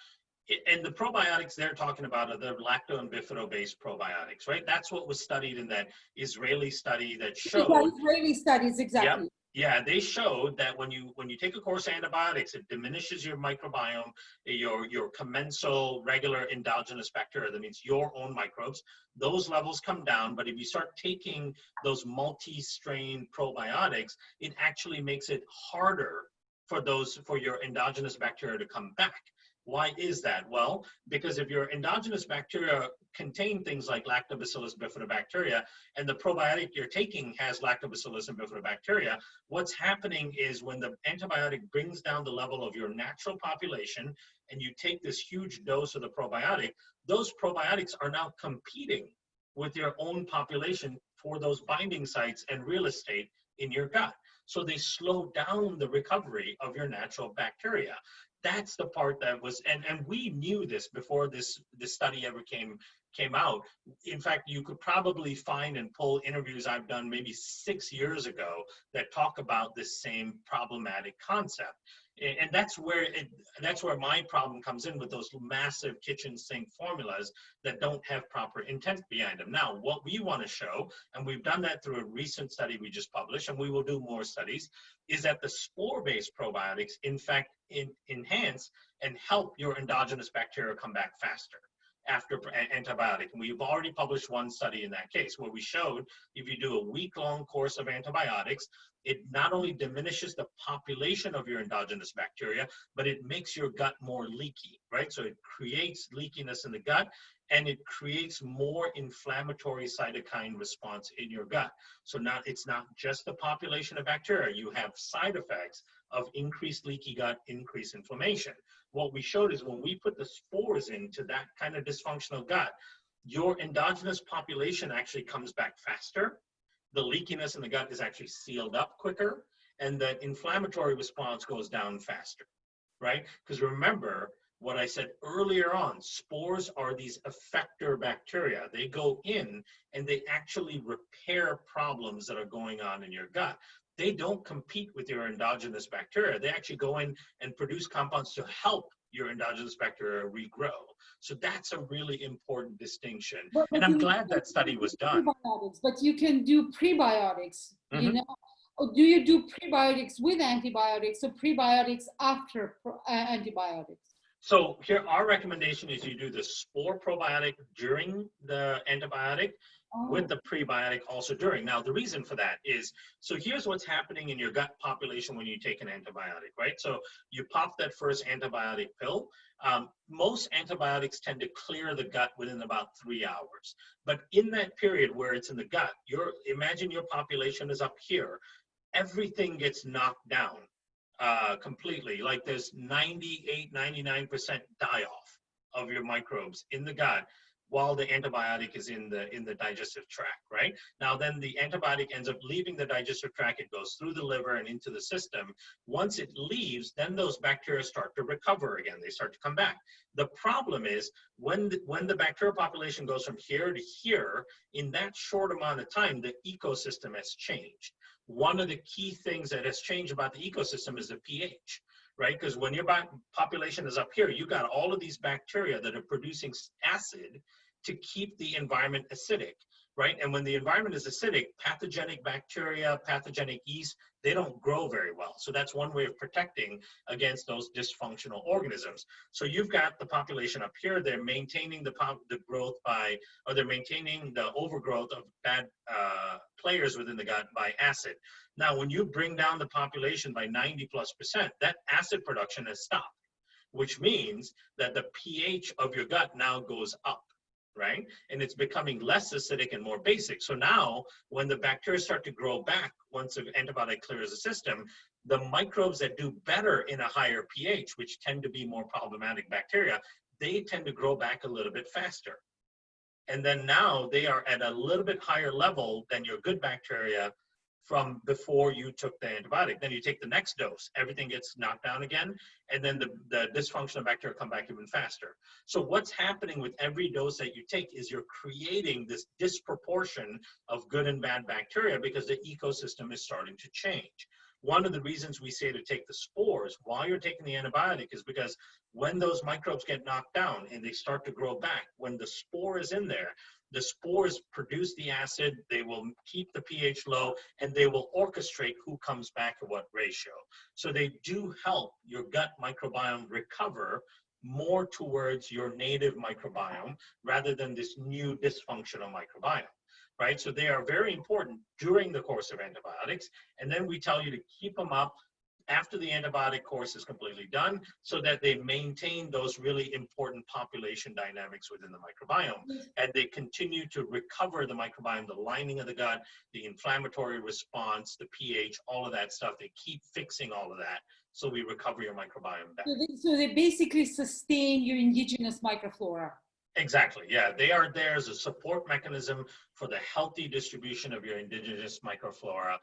And the probiotics they're talking about are the lacto and bifido-based probiotics, right? That's what was studied in that Israeli study that showed. Yeah, Israeli studies, exactly. Yep. Yeah, they showed that when you take a course of antibiotics, it diminishes your microbiome, your commensal regular endogenous bacteria. That means your own microbes. Those levels come down. But if you start taking those multi-strain probiotics, it actually makes it harder for your endogenous bacteria to come back. Why is that? Well, because if your endogenous bacteria contain things like lactobacillus bifidobacteria, and the probiotic you're taking has lactobacillus and bifidobacteria, what's happening is when the antibiotic brings down the level of your natural population, and you take this huge dose of the probiotic, those probiotics are now competing with your own population for those binding sites and real estate in your gut. So they slow down the recovery of your natural bacteria. That's the part that was, and we knew this before this study ever came out. In fact, you could probably find and pull interviews I've done maybe 6 years ago that talk about this same problematic concept. And that's where my problem comes in with those massive kitchen sink formulas that don't have proper intent behind them. Now, what we want to show, and we've done that through a recent study we just published, and we will do more studies, is that the spore-based probiotics, in fact, enhance and help your endogenous bacteria come back faster after antibiotic. And we've already published one study in that case where we showed if you do a week-long course of antibiotics, it not only diminishes the population of your endogenous bacteria, but it makes your gut more leaky, right? So it creates leakiness in the gut, and it creates more inflammatory cytokine response in your gut. So now it's not just the population of bacteria. You have side effects of increased leaky gut, increased inflammation. What we showed is when we put the spores into that kind of dysfunctional gut, your endogenous population actually comes back faster. The leakiness in the gut is actually sealed up quicker, and the inflammatory response goes down faster, right? Because remember what I said earlier on, spores are these effector bacteria. They go in and they actually repair problems that are going on in your gut. They don't compete with your endogenous bacteria. They actually go in and produce compounds to help your endogenous bacteria regrow. So that's a really important distinction. And I'm glad that study was done. But you can do prebiotics, you know? Or do you do prebiotics with antibiotics or prebiotics after antibiotics? So here, our recommendation is you do the spore probiotic during the antibiotic with the prebiotic also during. Now, the reason for that is, so here's what's happening in your gut population when you take an antibiotic, right? So you pop that first antibiotic pill. Most antibiotics tend to clear the gut within about 3 hours. But in that period where it's in the gut, imagine your population is up here. Everything gets knocked down completely. Like there's 98, 99% die-off of your microbes in the gut while the antibiotic is in the digestive tract, right? Now then the antibiotic ends up leaving the digestive tract, it goes through the liver and into the system. Once it leaves, then those bacteria start to recover again, they start to come back. The problem is when the bacterial population goes from here to here, in that short amount of time, the ecosystem has changed. One of the key things that has changed about the ecosystem is the pH, right? Because when your population is up here, you got all of these bacteria that are producing acid to keep the environment acidic, right? And when the environment is acidic, pathogenic bacteria, pathogenic yeast, they don't grow very well. So that's one way of protecting against those dysfunctional organisms. So you've got the population up here, they're maintaining the growth by, or they're maintaining the overgrowth of bad players within the gut by acid. Now, when you bring down the population by 90+%, that acid production has stopped, which means that the pH of your gut now goes up, right? And it's becoming less acidic and more basic. So now when the bacteria start to grow back, once an antibiotic clears the system, the microbes that do better in a higher pH, which tend to be more problematic bacteria, they tend to grow back a little bit faster. And then now they are at a little bit higher level than your good bacteria from before you took the antibiotic. Then you take the next dose, everything gets knocked down again, and then the dysfunctional bacteria come back even faster. So what's happening with every dose that you take is you're creating this disproportion of good and bad bacteria because the ecosystem is starting to change. One of the reasons we say to take the spores while you're taking the antibiotic is because when those microbes get knocked down and they start to grow back, when the spore is in there, the spores produce the acid, they will keep the pH low, and they will orchestrate who comes back at what ratio. So they do help your gut microbiome recover more towards your native microbiome rather than this new dysfunctional microbiome, right? So they are very important during the course of antibiotics, and then we tell you to keep them up after the antibiotic course is completely done so that they maintain those really important population dynamics within the microbiome. And they continue to recover the microbiome, the lining of the gut, the inflammatory response, the pH, all of that stuff. They keep fixing all of that so we recover your microbiome back. So they basically sustain your indigenous microflora. Exactly, yeah. They are there as a support mechanism for the healthy distribution of your indigenous microflora.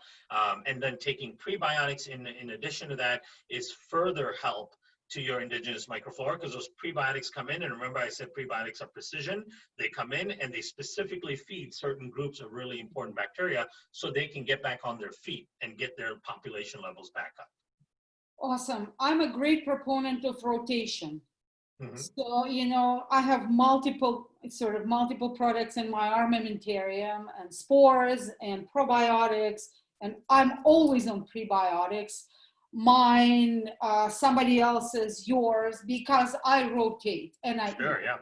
And then taking prebiotics in addition to that is further help to your indigenous microflora because those prebiotics come in, and remember I said prebiotics are precision. They come in and they specifically feed certain groups of really important bacteria so they can get back on their feet and get their population levels back up. Awesome. I'm a great proponent of rotation. Mm-hmm. So, you know, I have multiple products in my armamentarium and spores and probiotics, and I'm always on prebiotics. Mine, somebody else's, yours, because I rotate and I Sure, yeah.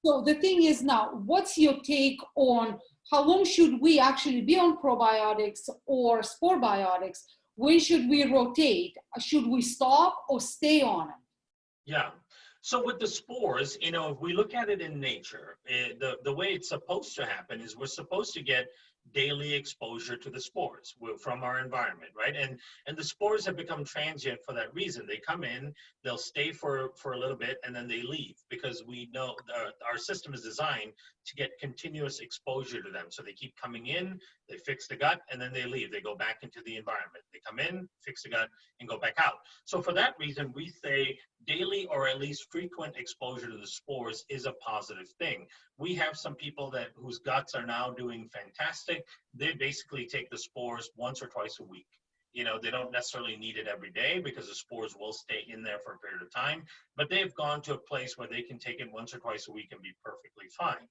So the thing is now, what's your take on how long should we actually be on probiotics or spore biotics? When should we rotate? Should we stop or stay on it? Yeah. So with the spores, you know, if we look at it in nature, the way it's supposed to happen is we're supposed to get daily exposure to the spores from our environment, right? And the spores have become transient for that reason. They come in, they'll stay for a little bit, and then they leave because we know our system is designed to get continuous exposure to them. So they keep coming in, they fix the gut, and then they leave. They go back into the environment. They come in, fix the gut, and go back out. So for that reason, we say daily or at least frequent exposure to the spores is a positive thing. We have some people whose guts are now doing fantastic. They basically take the spores once or twice a week. You know, they don't necessarily need it every day because the spores will stay in there for a period of time, but they've gone to a place where they can take it once or twice a week and be perfectly fine.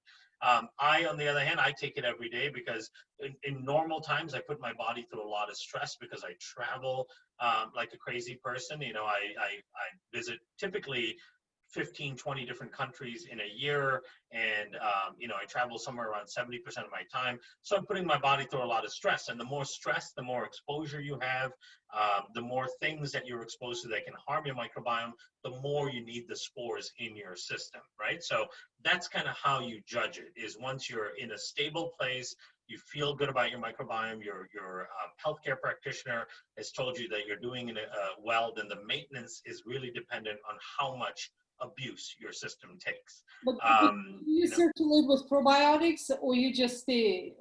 I, on the other hand, I take it every day because in normal times, I put my body through a lot of stress because I travel like a crazy person. You know, I visit typically 15, 20 different countries in a year. And, you know, I travel somewhere around 70% of my time. So I'm putting my body through a lot of stress. And the more stress, the more exposure you have, the more things that you're exposed to that can harm your microbiome, the more you need the spores in your system, right? So that's kind of how you judge it, is once you're in a stable place, you feel good about your microbiome, your healthcare practitioner has told you that you're doing it well, then the maintenance is really dependent on how much abuse your system takes. But you You know, circulate with probiotics, or you just stay?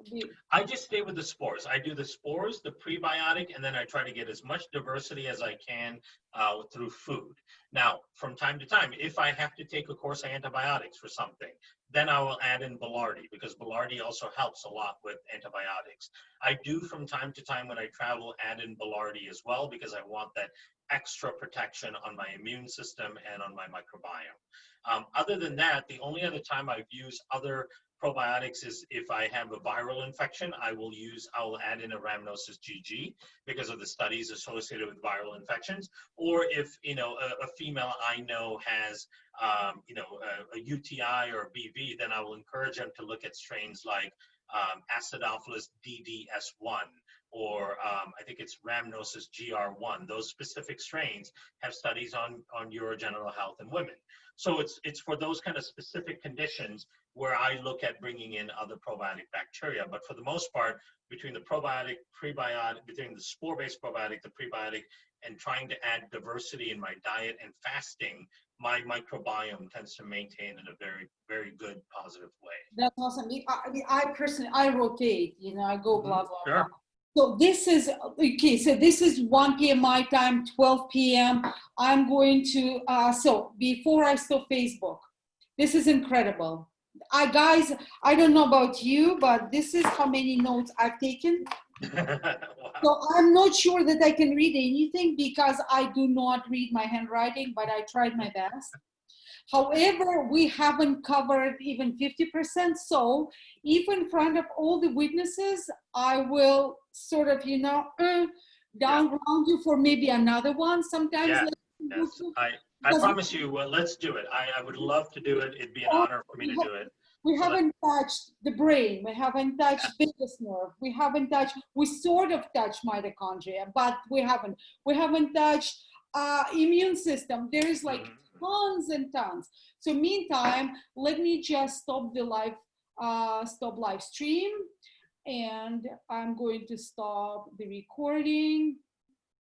I just stay with the spores. I do the spores, the prebiotic, and then I try to get as much diversity as I can through food. Now, from time to time, if I have to take a course of antibiotics for something, then I will add in Boulardii, because Boulardii also helps a lot with antibiotics. I do from time to time when I travel add in Boulardii as well, because I want that extra protection on my immune system and on my microbiome. Other than that, the only other time I've used other probiotics is if I have a viral infection, I'll add in a Rhamnosus GG because of the studies associated with viral infections. Or if, a female I know has, a UTI or a BV, then I will encourage them to look at strains like Acidophilus DDS1, or I think it's Rhamnosus GR1. Those specific strains have studies on urogenital health in women. So it's for those kind of specific conditions where I look at bringing in other probiotic bacteria. But for the most part, between the probiotic, prebiotic, between the spore-based probiotic, the prebiotic, and trying to add diversity in my diet and fasting, my microbiome tends to maintain in a very, very good, positive way. That's awesome. I personally, I rotate, I go blah, blah, Sure. blah. So this is, okay, so this is 1 p.m. my time, 12 p.m. I'm going to, so before I stop Facebook, this is incredible. Guys, I don't know about you, but this is how many notes I've taken. Wow. So I'm not sure that I can read anything because I do not read my handwriting, but I tried my best. However, we haven't covered even 50%. So if in front of all the witnesses, I will sort of, downground you for maybe another one sometimes. Yeah. Yes. I promise you, let's do it. I would love to do it. It'd be an honor for me to do it. We haven't touched the brain. We haven't touched vagus nerve. We sort of touched mitochondria, but we haven't. We haven't touched immune system. There is like tons and tons. So meantime, let me just stop the live stream, and I'm going to stop the recording.